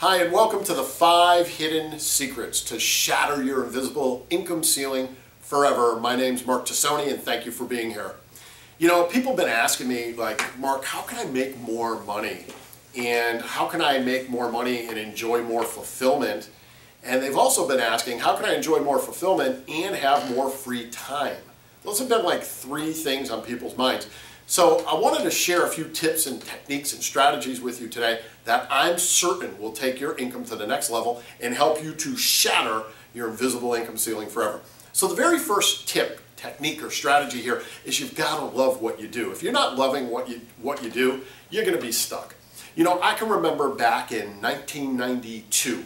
Hi, and welcome to the 5 hidden secrets to shatter your invisible income ceiling forever. My name's Mark Tosoni, and thank you for being here. You know, people have been asking me, like, Mark, how can I make more money? And how can I make more money and enjoy more fulfillment? And they've also been asking, how can I enjoy more fulfillment and have more free time? Those have been like 3 things on people's minds. So I wanted to share a few tips and techniques and strategies with you today that I'm certain will take your income to the next level and help you to shatter your invisible income ceiling forever. So the very first tip, technique, or strategy here is you've got to love what you do. If you're not loving what you do, you're going to be stuck. You know, I can remember back in 1992,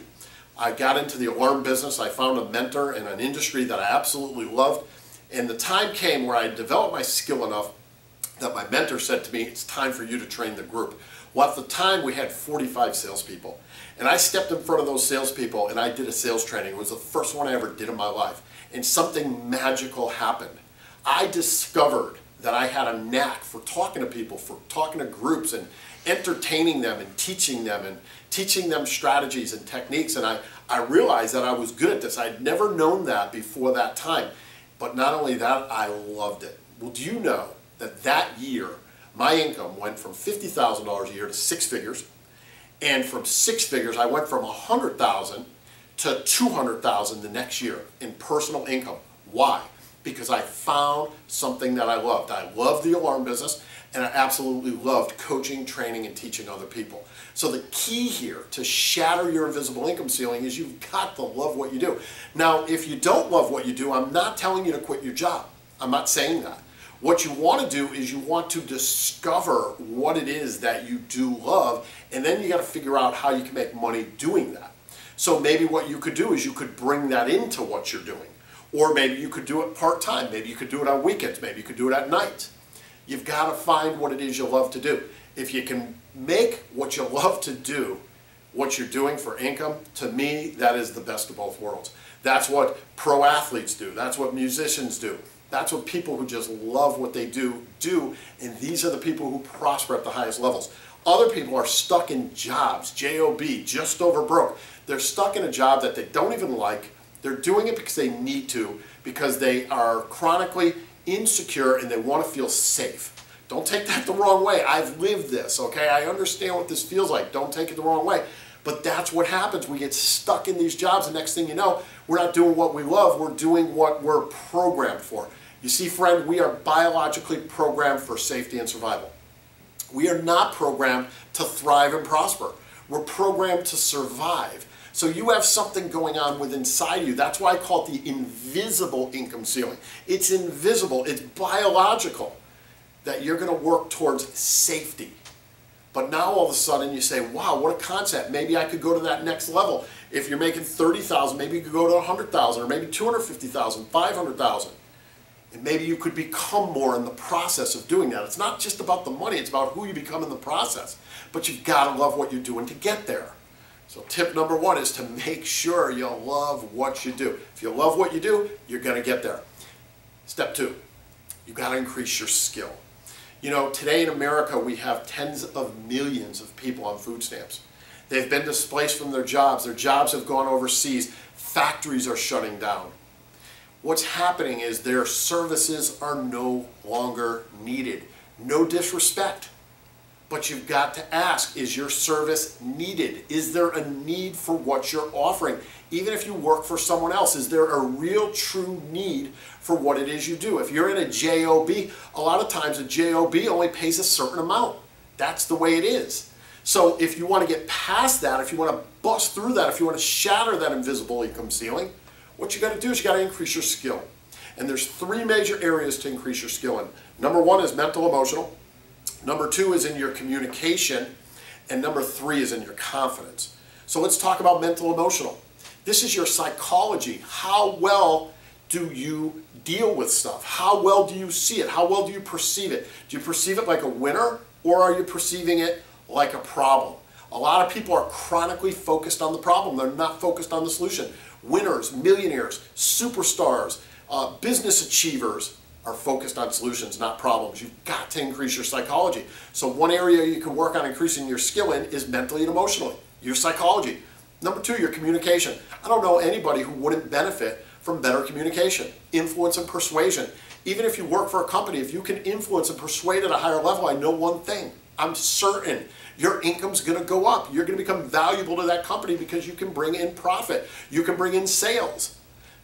I got into the alarm business. I found a mentor in an industry that I absolutely loved, and the time came where I developed my skill enough that my mentor said to me, it's time for you to train the group. Well, at the time we had 45 salespeople, and I stepped in front of those salespeople and I did a sales training. It was the first one I ever did in my life, and something magical happened. I discovered that I had a knack for talking to people, for talking to groups and entertaining them and teaching them strategies and techniques, and I realized that I was good at this. I'd never known that before that time, but not only that, I loved it. Well, do you know that year, my income went from $50,000 a year to 6 figures, and from 6 figures, I went from $100,000 to $200,000 the next year in personal income. Why? Because I found something that I loved. I loved the alarm business, and I absolutely loved coaching, training, and teaching other people. So the key here to shatter your invisible income ceiling is you've got to love what you do. Now, if you don't love what you do, I'm not telling you to quit your job. I'm not saying that. What you want to do is you want to discover what it is that you do love, and then you got to figure out how you can make money doing that. So maybe what you could do is you could bring that into what you're doing. Or maybe you could do it part-time. Maybe you could do it on weekends. Maybe you could do it at night. You've got to find what it is you love to do. If you can make what you love to do what you're doing for income, to me, that is the best of both worlds. That's what pro athletes do. That's what musicians do. That's what people who just love what they do, and these are the people who prosper at the highest levels. Other people are stuck in jobs, J-O-B, just over broke. They're stuck in a job that they don't even like. They're doing it because they need to, because they are chronically insecure and they want to feel safe. Don't take that the wrong way. I've lived this, okay? I understand what this feels like. Don't take it the wrong way. But that's what happens. We get stuck in these jobs, and next thing you know, we're not doing what we love. We're doing what we're programmed for. You see, friend, we are biologically programmed for safety and survival. We are not programmed to thrive and prosper. We're programmed to survive. So you have something going on within inside you. That's why I call it the invisible income ceiling. It's invisible. It's biological that you're going to work towards safety. But now all of a sudden you say, wow, what a concept. Maybe I could go to that next level. If you're making $30,000, maybe you could go to $100,000, or maybe $250,000, $500,000. And maybe you could become more in the process of doing that. It's not just about the money, it's about who you become in the process. But you've got to love what you're doing to get there. So tip number 1 is to make sure you love what you do. If you love what you do, you're going to get there. Step 2, you've got to increase your skill. You know, today in America, we have tens of millions of people on food stamps. They've been displaced from their jobs. Their jobs have gone overseas. Factories are shutting down. What's happening is their services are no longer needed. No disrespect. But you've got to ask, is your service needed? Is there a need for what you're offering? Even if you work for someone else, is there a real true need for what it is you do? If you're in a J-O-B, a lot of times a J-O-B only pays a certain amount. That's the way it is. So if you want to get past that, if you want to bust through that, if you want to shatter that invisible income ceiling, what you got to do is you got to increase your skill. And there's 3 major areas to increase your skill in. Number 1 is mental emotional. Number 2 is in your communication, and number 3 is in your confidence. So let's talk about mental emotional. This is your psychology. How well do you deal with stuff? How well do you see it? How well do you perceive it? Do you perceive it like a winner, or are you perceiving it like a problem? A lot of people are chronically focused on the problem. They're not focused on the solution. Winners, millionaires, superstars, business achievers are focused on solutions, not problems. You've got to increase your psychology. So one area you can work on increasing your skill in is mentally and emotionally, your psychology. Number two, your communication. I don't know anybody who wouldn't benefit from better communication, influence and persuasion. Even if you work for a company, if you can influence and persuade at a higher level, I know one thing. I'm certain your income's going to go up. You're going to become valuable to that company because you can bring in profit. You can bring in sales.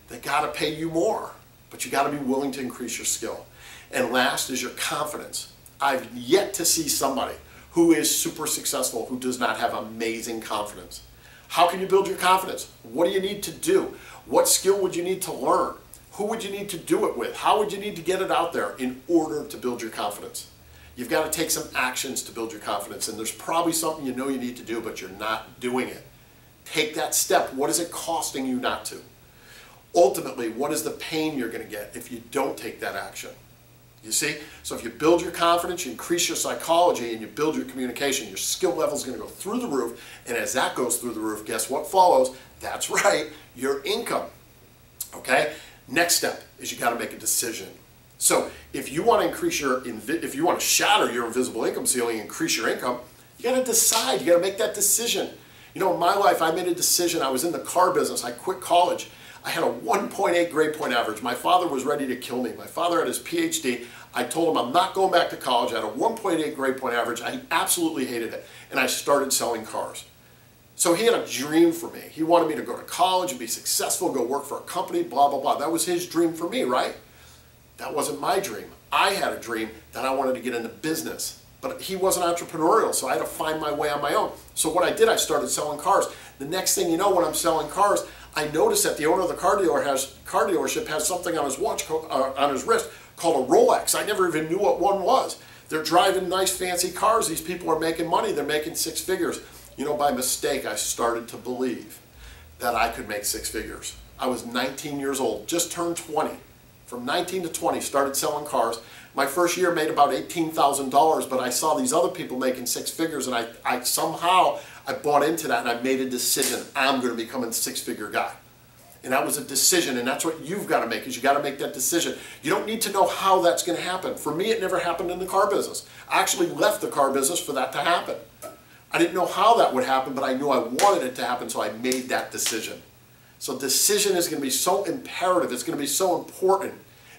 They got to pay you more, but you got to be willing to increase your skill. And last is your confidence. I've yet to see somebody who is super successful who does not have amazing confidence. How can you build your confidence? What do you need to do? What skill would you need to learn? Who would you need to do it with? How would you need to get it out there in order to build your confidence? You've got to take some actions to build your confidence, and there's probably something you know you need to do, but you're not doing it. Take that step. What is it costing you not to? Ultimately, what is the pain you're going to get if you don't take that action? You see? So if you build your confidence, you increase your psychology, and you build your communication, your skill level is going to go through the roof, and as that goes through the roof, guess what follows? That's right, your income. Okay? Next step is you got to make a decision. So if you want to increase if you want to shatter your invisible income ceiling, increase your income, you got to decide. You got to make that decision. You know, in my life, I made a decision. I was in the car business. I quit college. I had a 1.8 grade point average. My father was ready to kill me. My father had his PhD. I told him I'm not going back to college. I had a 1.8 grade point average. I absolutely hated it. And I started selling cars. So he had a dream for me. He wanted me to go to college and be successful, go work for a company, blah, blah, blah. That was his dream for me, right? That wasn't my dream. I had a dream that I wanted to get into business. But he wasn't entrepreneurial, so I had to find my way on my own. So what I did, I started selling cars. The next thing you know, when I'm selling cars, I noticed that the owner of the car dealership has something on his watch, on his wrist, called a Rolex. I never even knew what one was. They're driving nice, fancy cars. These people are making money. They're making six figures. You know, by mistake, I started to believe that I could make six figures. I was 19 years old, just turned 20. From 19 to 20, started selling cars. My first year made about $18,000, but I saw these other people making six figures, and I somehow bought into that, and I made a decision. I'm going to become a six-figure guy. And that was a decision, and that's what you've got to make, is you got to make that decision. You don't need to know how that's going to happen. For me, it never happened in the car business. I actually left the car business for that to happen. I didn't know how that would happen, but I knew I wanted it to happen, so I made that decision. So decision is going to be so imperative. It's going to be so important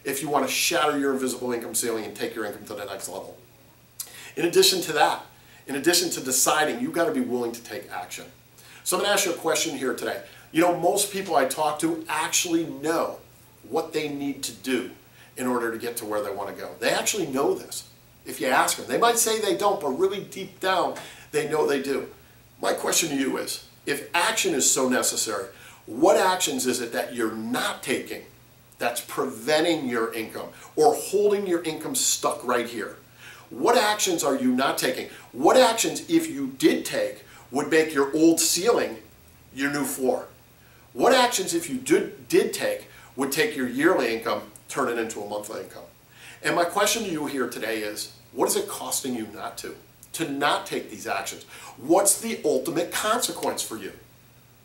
if you want to shatter your invisible income ceiling and take your income to the next level. In addition to that, in addition to deciding, you've got to be willing to take action. So I'm going to ask you a question here today. You know, most people I talk to actually know what they need to do in order to get to where they want to go. They actually know this. If you ask them, they might say they don't, but really deep down, they know they do. My question to you is, if action is so necessary, what actions is it that you're not taking that's preventing your income or holding your income stuck right here? What actions are you not taking? What actions, if you did take, would make your old ceiling your new floor? What actions, if you did take, would take your yearly income, turn it into a monthly income? And my question to you here today is, what is it costing you not to not take these actions? What's the ultimate consequence for you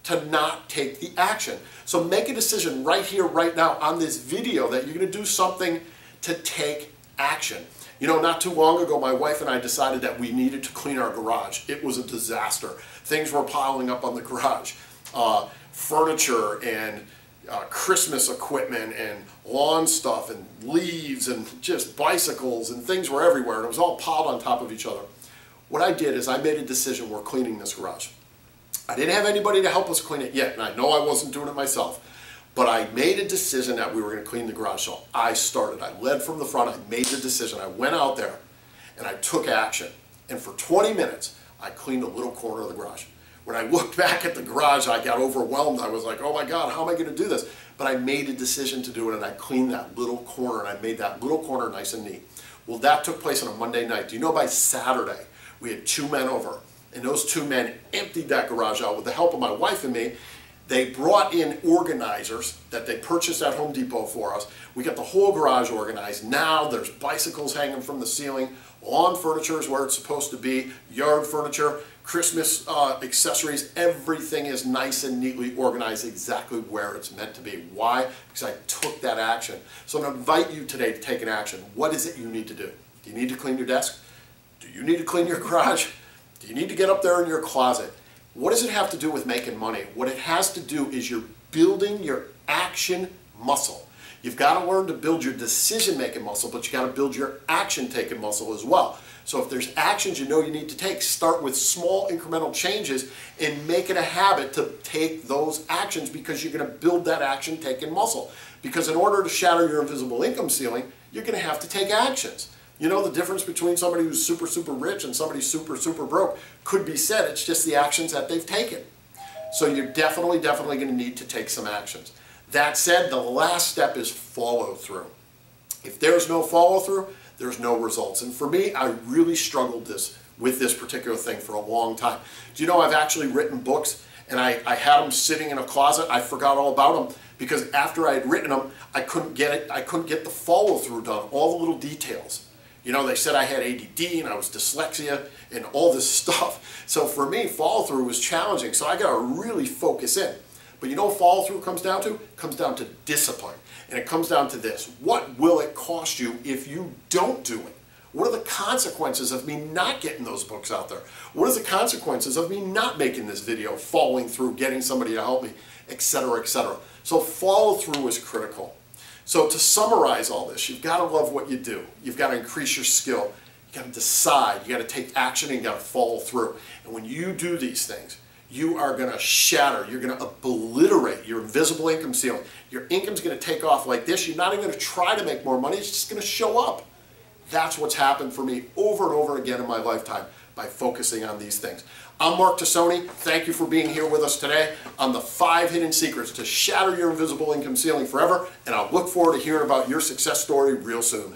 to not take the action? So make a decision right here, right now on this video that you're going to do something to take action. You know, not too long ago, my wife and I decided that we needed to clean our garage. It was a disaster. Things were piling up on the garage. Furniture and Christmas equipment and lawn stuff and leaves and just bicycles and things were everywhere, and it was all piled on top of each other. What I did is I made a decision, we're cleaning this garage. I didn't have anybody to help us clean it yet, and I know I wasn't doing it myself, but I made a decision that we were going to clean the garage, so I started. I led from the front, I made the decision, I went out there, and I took action. And for 20 minutes, I cleaned a little corner of the garage. When I looked back at the garage, I got overwhelmed. I was like, oh my God, how am I going to do this? But I made a decision to do it, and I cleaned that little corner, and I made that little corner nice and neat. Well, that took place on a Monday night. Do you know by Saturday, we had 2 men over, and those 2 men emptied that garage out with the help of my wife and me. They brought in organizers that they purchased at Home Depot for us. We got the whole garage organized. Now there's bicycles hanging from the ceiling, Lawn furniture is where it's supposed to be, yard furniture, Christmas accessories, everything is nice and neatly organized exactly where it's meant to be. Why? Because I took that action. So I'm going to invite you today to take an action. What is it you need to do? Do you need to clean your desk? Do you need to clean your garage? Do you need to get up there in your closet? What does it have to do with making money? What it has to do is you're building your action muscle. You've got to learn to build your decision-making muscle, but you got to build your action-taking muscle as well. So if there's actions you know you need to take, start with small incremental changes and make it a habit to take those actions, because you're going to build that action-taking muscle. Because in order to shatter your invisible income ceiling, you're going to have to take actions. You know, the difference between somebody who's super, super rich and somebody super, super broke could be said. It's just the actions that they've taken. So you're definitely going to need to take some actions. That said, the last step is follow through. If there's no follow through, there's no results. And for me, I really struggled with this particular thing for a long time. Do you know I've actually written books and I had them sitting in a closet. I forgot all about them because after I had written them, I couldn't get the follow through done, all the little details. You know, they said I had ADD and I was dyslexia and all this stuff. So for me, follow through was challenging. So I got to really focus in. But you know what follow through comes down to? It comes down to discipline. And it comes down to this. What will it cost you if you don't do it? What are the consequences of me not getting those books out there? What are the consequences of me not making this video, following through, getting somebody to help me, etc., etc. So follow through is critical. So to summarize all this, you've got to love what you do. You've got to increase your skill. You've got to decide. You've got to take action and you've got to follow through. And when you do these things, you are going to shatter, you're going to obliterate your invisible income ceiling. Your income's going to take off like this. You're not even going to try to make more money. It's just going to show up. That's what's happened for me over and over again in my lifetime by focusing on these things. I'm Mark Tosoni. Thank you for being here with us today on the 5 hidden secrets to shatter your invisible income ceiling forever. And I'll look forward to hearing about your success story real soon.